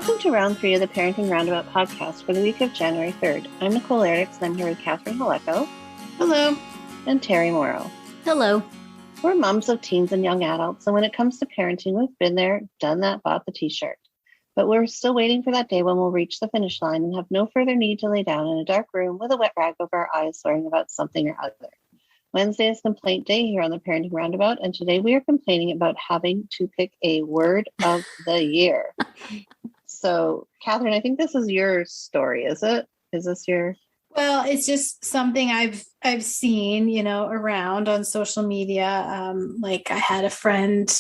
Welcome to round 3 of the Parenting Roundabout podcast for the week of January 3rd. I'm Nicole Eriks, and I'm here with Catherine Haleko. Hello. And Terry Morrow. Hello. We're moms of teens and young adults, and when it comes to parenting, we've been there, done that, bought the t-shirt. But we're still waiting for that day when we'll reach the finish line and have no further need to lay down in a dark room with a wet rag over our eyes worrying about something or other. Wednesday is complaint day here on the Parenting Roundabout, and today we are complaining about having to pick a word of the year. So, Catherine, I think this is your story, is it? Is this your... Well, it's just something I've seen, around on social media. Like I had a friend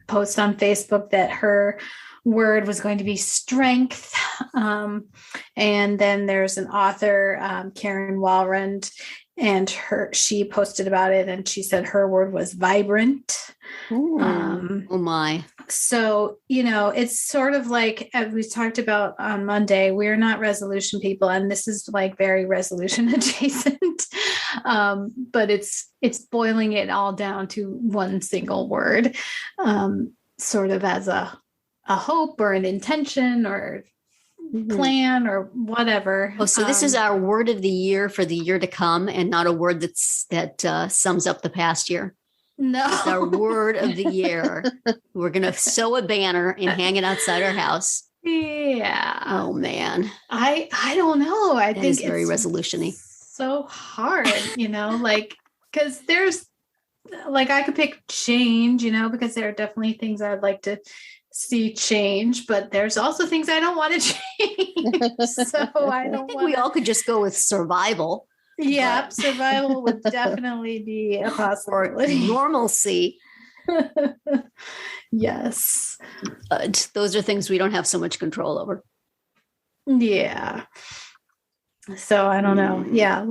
post on Facebook that her word was going to be strength. And then there's an author, Karen Walrond, and she posted about it, and she said her word was vibrant. Oh my. So, it's sort of like, as we talked about on Monday, we're not resolution people, and this is like very resolution adjacent. But it's boiling it all down to one single word, sort of as a hope or an intention or plan or whatever. Oh, so this is our word of the year for the year to come, and not a word that sums up the past year. No, it's our word of the year. We're going to sew a banner and hang it outside our house. Yeah. Oh man. I don't know. I think it's very resolution-y. So hard, because there's I could pick change, because there are definitely things I'd like to see change, but there's also things I don't want to change. So I think we all could just go with survival. Yeah, survival would definitely be a possibility. Normalcy. Yes. But those are things we don't have so much control over. Yeah. So I don't know. Yeah,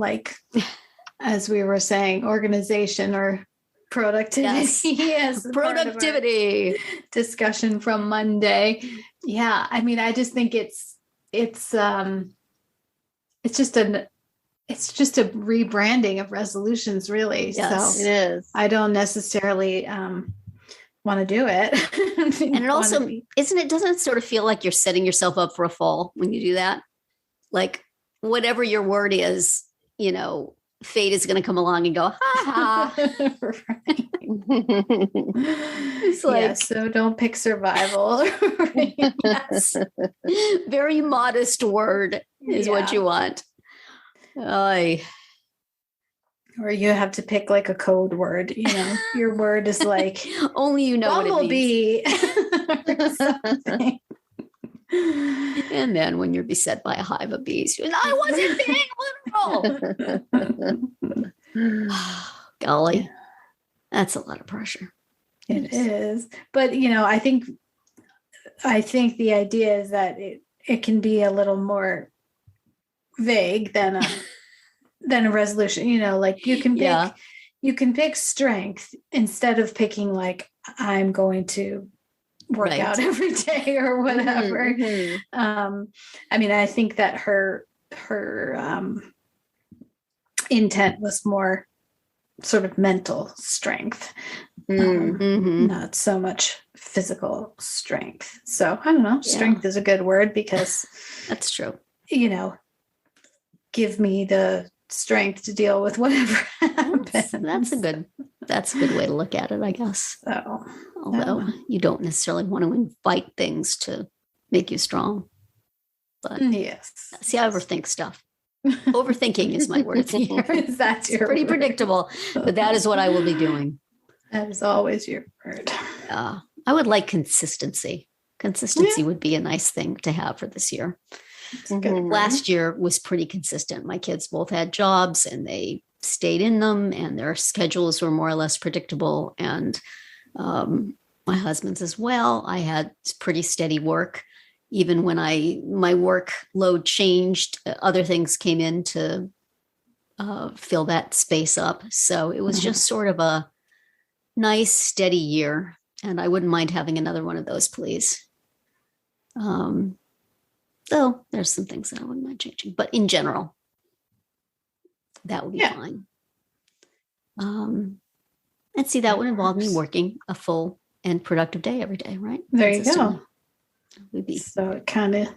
as we were saying, organization or productivity. Yes, productivity discussion from Monday. Yeah, I mean, I just think it's just a rebranding of resolutions, really. Yes, so it is. I don't necessarily want to do it. And it also doesn't it sort of feel like you're setting yourself up for a fall when you do that? Like whatever your word is, fate is going to come along and go, ha ha. It's like, so don't pick survival. Yes. Very modest word is what you want. Or you have to pick like a code word, your word is like only bumblebee what it means. or something. And then when you're beset by a hive of bees, I wasn't being literal. Golly, that's a lot of pressure. It is. But, I think the idea is that it can be a little more vague than a resolution, you can pick strength instead of picking I'm going to work out every day or whatever. Mm-hmm. I mean, I think that her intent was more sort of mental strength, not so much physical strength. So I don't know. Strength is a good word because that's true. Give me the strength to deal with whatever happens. That's a good way to look at it, I guess. So, although you don't necessarily want to invite things to make you strong. But yes. See, I overthink stuff. Overthinking is my word of the year. That's your pretty word. Predictable, but that is what I will be doing. That is always your word. I would like consistency. Consistency would be a nice thing to have for this year. Last year was pretty consistent. My kids both had jobs and they stayed in them, and their schedules were more or less predictable. And my husband's as well. I had pretty steady work. Even when my workload changed, other things came in to fill that space up. So it was just sort of a nice, steady year. And I wouldn't mind having another one of those, please. Though there's some things that I wouldn't mind changing. But in general, that would be fine. And see, that would involve me working a full and productive day every day, right? There you go. So it kind of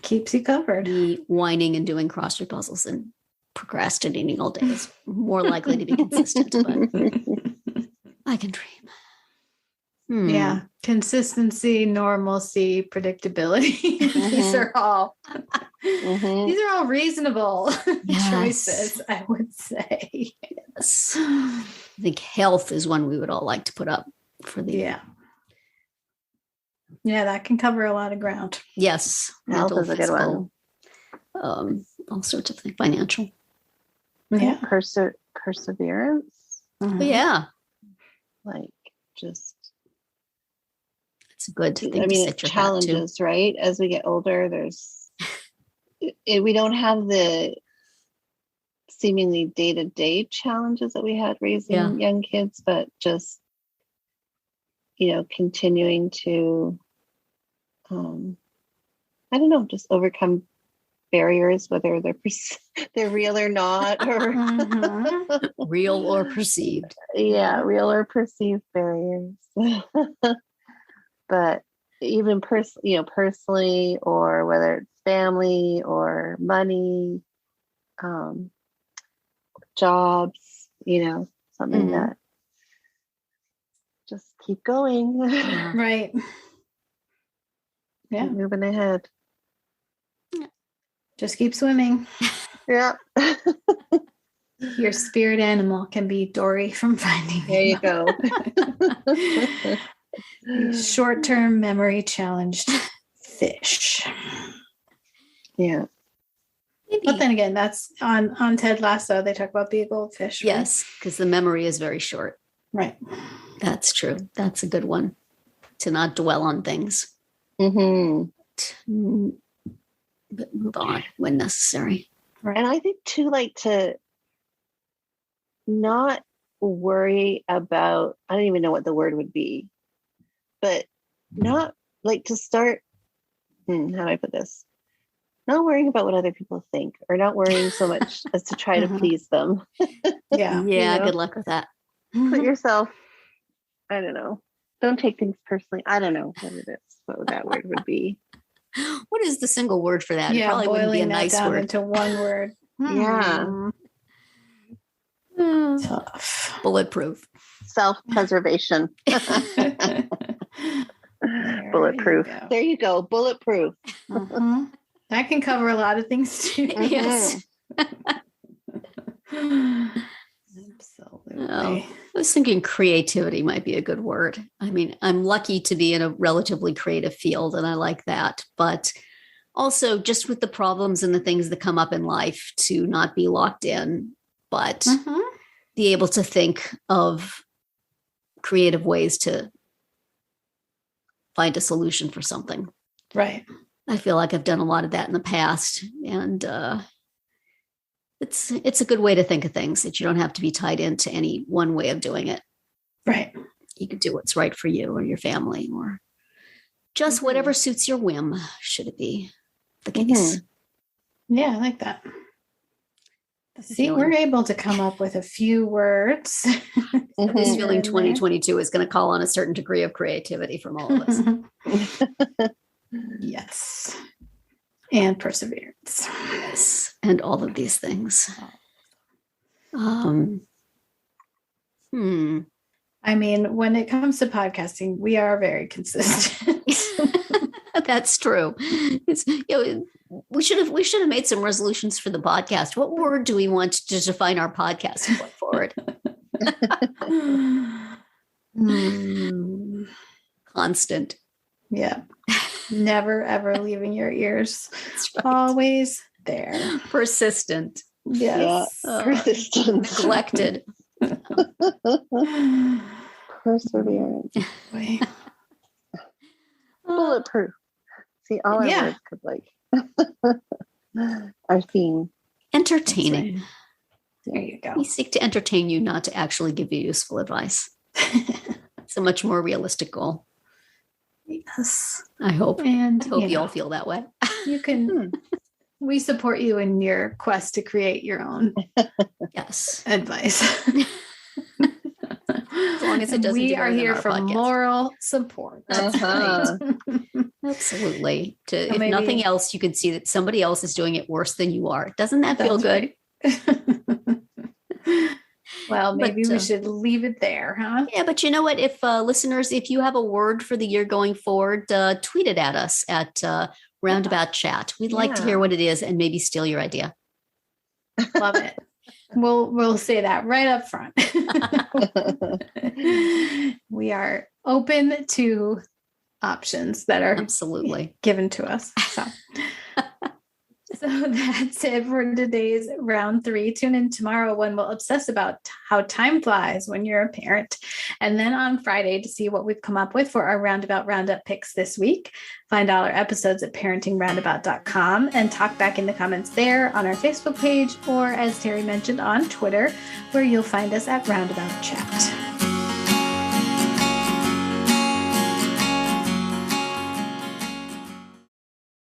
keeps you covered. Be whining and doing crossword puzzles and procrastinating all day is more likely to be consistent, but I can dream. Yeah. Consistency, normalcy, predictability. These are all reasonable choices, I would say. Yes. I think health is one we would all like to put up for the Yeah, that can cover a lot of ground. Yes. Health Mental, is a good physical, one. All sorts of things, financial. Yeah. Perseverance. Yeah. Like just it's good to think to set your challenges, right? As we get older, we don't have the seemingly day-to-day challenges that we had raising young kids, but just continuing to I don't know, just overcome barriers, whether they're real or not, or real or perceived. Yeah, real or perceived barriers. But even personally, or whether it's family or money, jobs, something that just keep going. Right. Yeah. Keep moving ahead. Just keep swimming. Yeah. Your spirit animal can be Dory from Finding Nemo. There you go. Short-term memory challenged fish. Yeah. Maybe. But then again, that's on Ted Lasso. They talk about being a goldfish. Right? Yes, because the memory is very short. Right. That's true. That's a good one. To not dwell on things. Mm-hmm. But move on when necessary. Right. And I think too, to not worry about, I don't even know what the word would be, but not to start, how do I put this? Not worrying about what other people think, or not worrying so much as to try to please them. Yeah. Yeah. Good luck with that. Put yourself, I don't know. Don't take things personally. I don't know what that word would be. What is the single word for that? Yeah, it probably wouldn't be a nice down word. into one word. Yeah. Tough. Bulletproof. Self-preservation. Bulletproof. There you go. Bulletproof. That can cover a lot of things too. Yes. Absolutely. I was thinking creativity might be a good word. I mean, I'm lucky to be in a relatively creative field, and I like that. But also just with the problems and the things that come up in life, to not be locked in, but be able to think of creative ways to find a solution for something. Right. I feel like I've done a lot of that in the past, and it's a good way to think of things, that you don't have to be tied into any one way of doing it. Right. You can do what's right for you or your family, or just whatever suits your whim, should it be the case. Yeah, I like that. See, we're able to come up with a few words. This feeling 2022 is going to call on a certain degree of creativity from all of us. Yes. And perseverance. Yes. And all of these things. I mean, when it comes to podcasting, we are very consistent. That's true. We should have made some resolutions for the podcast. What word do we want to define our podcast going forward? Constant. Yeah. Never, ever leaving your ears. Right. Always there. Persistent. Yes. Yeah. Persistent. Neglected. Perseverance. Bulletproof. See, all our words could our theme. Entertaining. Right. There you go. We seek to entertain you, not to actually give you useful advice. It's a much more realistic goal. Yes. I hope. And I hope you all feel that way. You can we support you in your quest to create your own yes advice. As long as it doesn't we do are more than here our for podcast. moral support. That's right. Absolutely. If maybe- nothing else, you can see that somebody else is doing it worse than you are. Doesn't that feel good? Right. Well, maybe we should leave it there, huh? Yeah, but you know what? If listeners, if you have a word for the year going forward, tweet it at us at Roundabout Chat. We'd like to hear what it is and maybe steal your idea. Love it. We'll say that right up front. We are open to options that are absolutely given to us. So that's it for today's round 3. Tune in tomorrow when we'll obsess about how time flies when you're a parent. And then on Friday to see what we've come up with for our Roundabout Roundup picks this week. Find all our episodes at parentingroundabout.com and talk back in the comments there on our Facebook page, or as Terry mentioned, on Twitter, where you'll find us at Roundabout Chat.